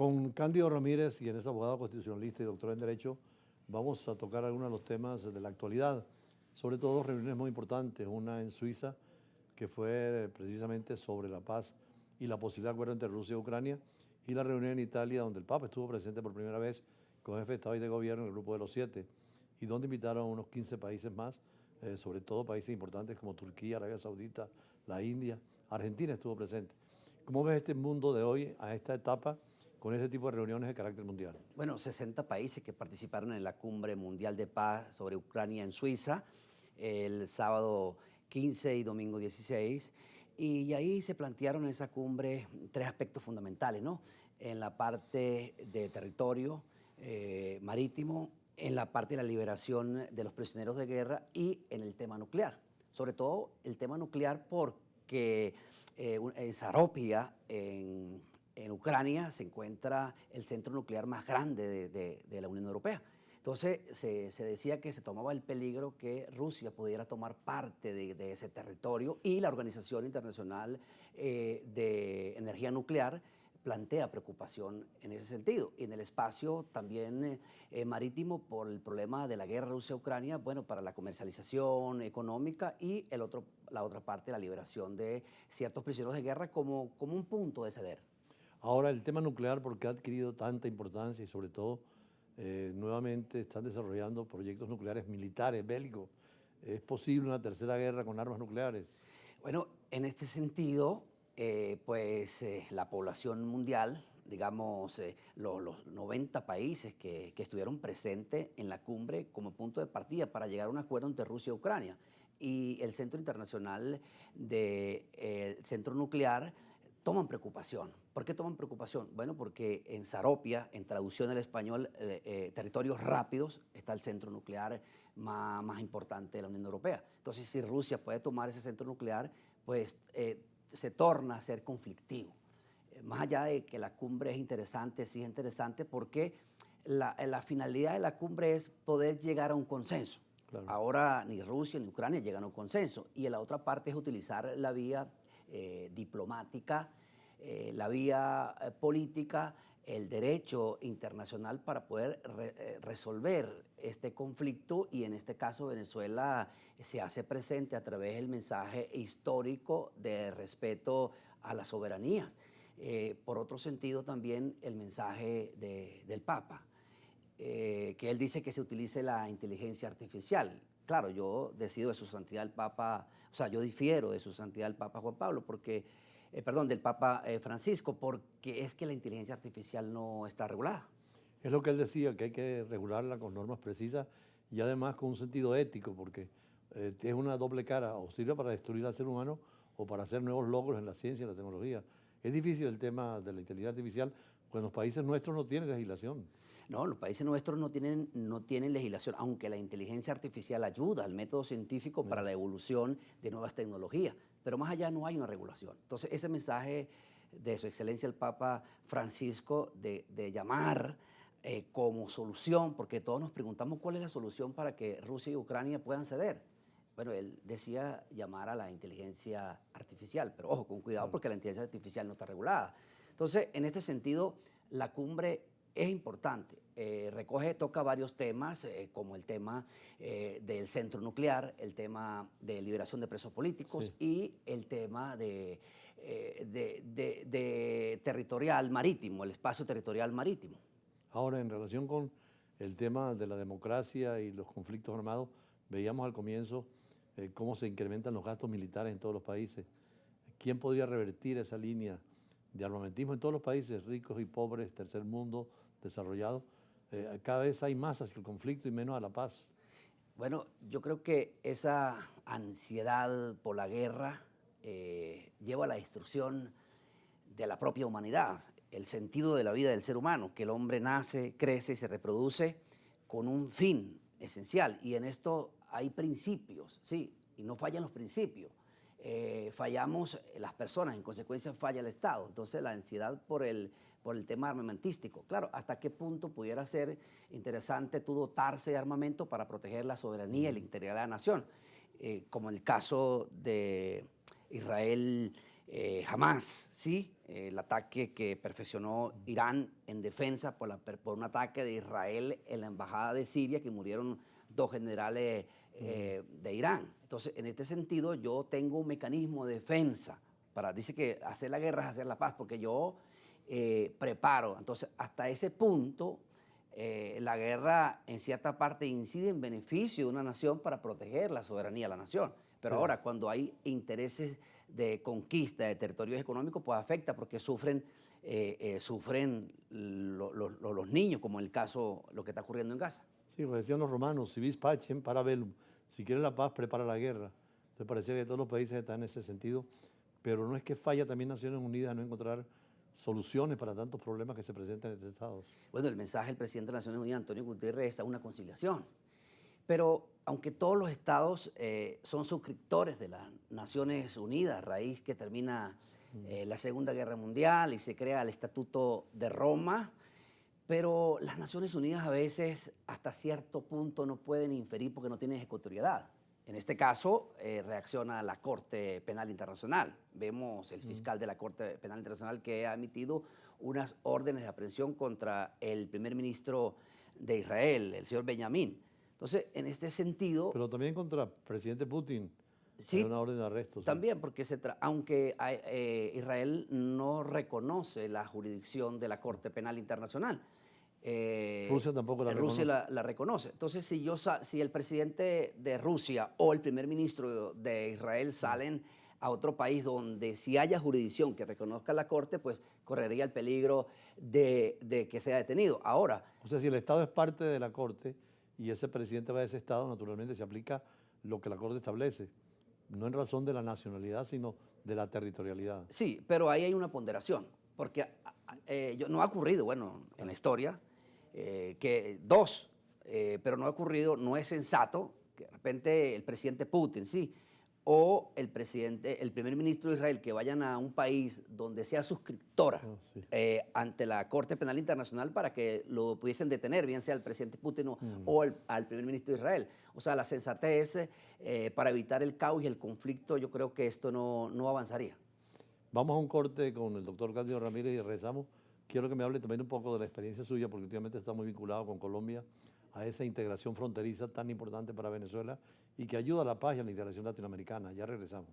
Con Cándido Ramírez, quien es abogado constitucionalista y doctor en Derecho, vamos a tocar algunos de los temas de la actualidad, sobre todo dos reuniones muy importantes, una en Suiza, que fue precisamente sobre la paz y la posibilidad de acuerdo entre Rusia y Ucrania, y la reunión en Italia, donde el Papa estuvo presente por primera vez con jefe de Estado y de Gobierno en el grupo de los 7, y donde invitaron a unos 15 países más, sobre todo países importantes como Turquía, Arabia Saudita, la India, Argentina estuvo presente. ¿Cómo ves este mundo de hoy a esta etapa con ese tipo de reuniones de carácter mundial? Bueno, 60 países que participaron en la Cumbre Mundial de Paz sobre Ucrania en Suiza, el sábado 15 y domingo 16, y ahí se plantearon en esa cumbre tres aspectos fundamentales, ¿no? En la parte de territorio marítimo, en la parte de la liberación de los prisioneros de guerra y en el tema nuclear. Sobre todo el tema nuclear porque en Zaropia, en Ucrania, se encuentra el centro nuclear más grande de la Unión Europea. Entonces se decía que se tomaba el peligro que Rusia pudiera tomar parte de ese territorio, y la Organización Internacional de Energía Nuclear plantea preocupación en ese sentido. Y en el espacio también marítimo, por el problema de la guerra Rusia-Ucrania, bueno, para la comercialización económica, y la otra parte, la liberación de ciertos prisioneros de guerra como un punto de ceder. Ahora, el tema nuclear, porque ha adquirido tanta importancia y sobre todo nuevamente están desarrollando proyectos nucleares militares, bélicos. ¿Es posible una tercera guerra con armas nucleares? Bueno, en este sentido, la población mundial, digamos, los 90 países que estuvieron presentes en la cumbre como punto de partida para llegar a un acuerdo entre Rusia y Ucrania, y el Centro Internacional de Centro Nuclear, toman preocupación. ¿Por qué toman preocupación? Bueno, porque en Zaropia, en traducción al español, territorios rápidos, está el centro nuclear más importante de la Unión Europea. Entonces, si Rusia puede tomar ese centro nuclear, pues se torna a ser conflictivo. Más allá de que la cumbre es interesante, sí es interesante porque la finalidad de la cumbre es poder llegar a un consenso. Claro. Ahora ni Rusia ni Ucrania llegan a un consenso, y la otra parte es utilizar la vía diplomática, la vía política, el derecho internacional para poder resolver este conflicto, y en este caso Venezuela se hace presente a través del mensaje histórico de respeto a las soberanías. Por otro sentido, también el mensaje del Papa, que él dice que se utilice la inteligencia artificial. Claro, yo decido de su santidad el Papa, o sea, yo difiero de su santidad el Papa Juan Pablo, del Papa Francisco, porque es que la inteligencia artificial no está regulada. Es lo que él decía, que hay que regularla con normas precisas y además con un sentido ético, porque es una doble cara, o sirve para destruir al ser humano o para hacer nuevos logros en la ciencia y la tecnología. Es difícil el tema de la inteligencia artificial, pues los países nuestros no tienen legislación. No, los países nuestros no tienen legislación, aunque la inteligencia artificial ayuda al método científico para la evolución de nuevas tecnologías, pero más allá no hay una regulación. Entonces, ese mensaje de Su Excelencia el Papa Francisco de llamar como solución, porque todos nos preguntamos cuál es la solución para que Rusia y Ucrania puedan ceder. Bueno, él decía llamar a la inteligencia artificial, pero ojo, con cuidado, porque la inteligencia artificial no está regulada. Entonces, en este sentido, la cumbre es importante. Toca varios temas, como el tema del centro nuclear, el tema de liberación de presos políticos, sí, y el tema de territorial marítimo, el espacio territorial marítimo. Ahora, en relación con el tema de la democracia y los conflictos armados, veíamos al comienzo cómo se incrementan los gastos militares en todos los países. ¿Quién podría revertir esa línea de armamentismo en todos los países, ricos y pobres, tercer mundo, desarrollado? Cada vez hay más hacia el conflicto y menos a la paz. Bueno, yo creo que esa ansiedad por la guerra lleva a la destrucción de la propia humanidad, el sentido de la vida del ser humano, que el hombre nace, crece y se reproduce con un fin esencial, y en esto hay principios, sí, y no fallan los principios. Fallamos las personas, en consecuencia falla el Estado. Entonces la ansiedad por el tema armamentístico. Claro, ¿hasta qué punto pudiera ser interesante tú dotarse de armamento para proteger la soberanía y la integridad de la nación? Como el caso de Israel Jamás, ¿sí? El ataque que perfeccionó Irán en defensa por un ataque de Israel en la embajada de Siria, que murieron 2 generales de Irán. Entonces, en este sentido, yo tengo un mecanismo de defensa dice que hacer la guerra es hacer la paz, porque yo preparo. Entonces, hasta ese punto, la guerra en cierta parte incide en beneficio de una nación para proteger la soberanía de la nación. Pero Sí. ahora, cuando hay intereses de conquista de territorios económicos, pues afecta porque sufren los niños, como en el caso, lo que está ocurriendo en Gaza. Sí, como decían los romanos, si vis pacem para bellum. Si quieres la paz, prepara la guerra. Entonces parece que todos los países están en ese sentido, pero no es que falla también Naciones Unidas a no encontrar soluciones para tantos problemas que se presentan entre Estados. Bueno, el mensaje del presidente de las Naciones Unidas, Antonio Guterres, es una conciliación. Pero aunque todos los estados son suscriptores de las Naciones Unidas, a raíz que termina la Segunda Guerra Mundial y se crea el Estatuto de Roma, pero las Naciones Unidas a veces hasta cierto punto no pueden inferir porque no tienen ejecutoriedad. En este caso, reacciona la Corte Penal Internacional. Vemos el fiscal de la Corte Penal Internacional que ha emitido unas órdenes de aprehensión contra el primer ministro de Israel, el señor Benjamín. Entonces, en este sentido... Pero también contra el presidente Putin Sí, hay una orden de arresto. Sí. también, porque aunque Israel no reconoce la jurisdicción de la Corte Penal Internacional, Rusia tampoco la Rusia reconoce. la reconoce. Entonces, si el presidente de Rusia o el primer ministro de Israel salen a otro país donde si haya jurisdicción que reconozca la Corte, pues correría el peligro de que sea detenido. Ahora, O sea, si el Estado es parte de la Corte y ese presidente va a ese Estado, naturalmente se aplica lo que la Corte establece, no en razón de la nacionalidad, sino de la territorialidad. sí, pero ahí hay una ponderación, porque no ha ocurrido, bueno, en la historia, pero no ha ocurrido, no es sensato que de repente el presidente Putin, sí, o el primer ministro de Israel que vayan a un país donde sea suscriptora Sí. ante la Corte Penal Internacional para que lo pudiesen detener, bien sea el presidente Putin o al primer ministro de Israel. O sea, la sensatez para evitar el caos y el conflicto, yo creo que esto no avanzaría. Vamos a un corte con el doctor Cándido Ramírez y regresamos. Quiero que me hable también un poco de la experiencia suya, porque últimamente está muy vinculado con Colombia a esa integración fronteriza tan importante para Venezuela y que ayuda a la paz y a la integración latinoamericana. Ya regresamos.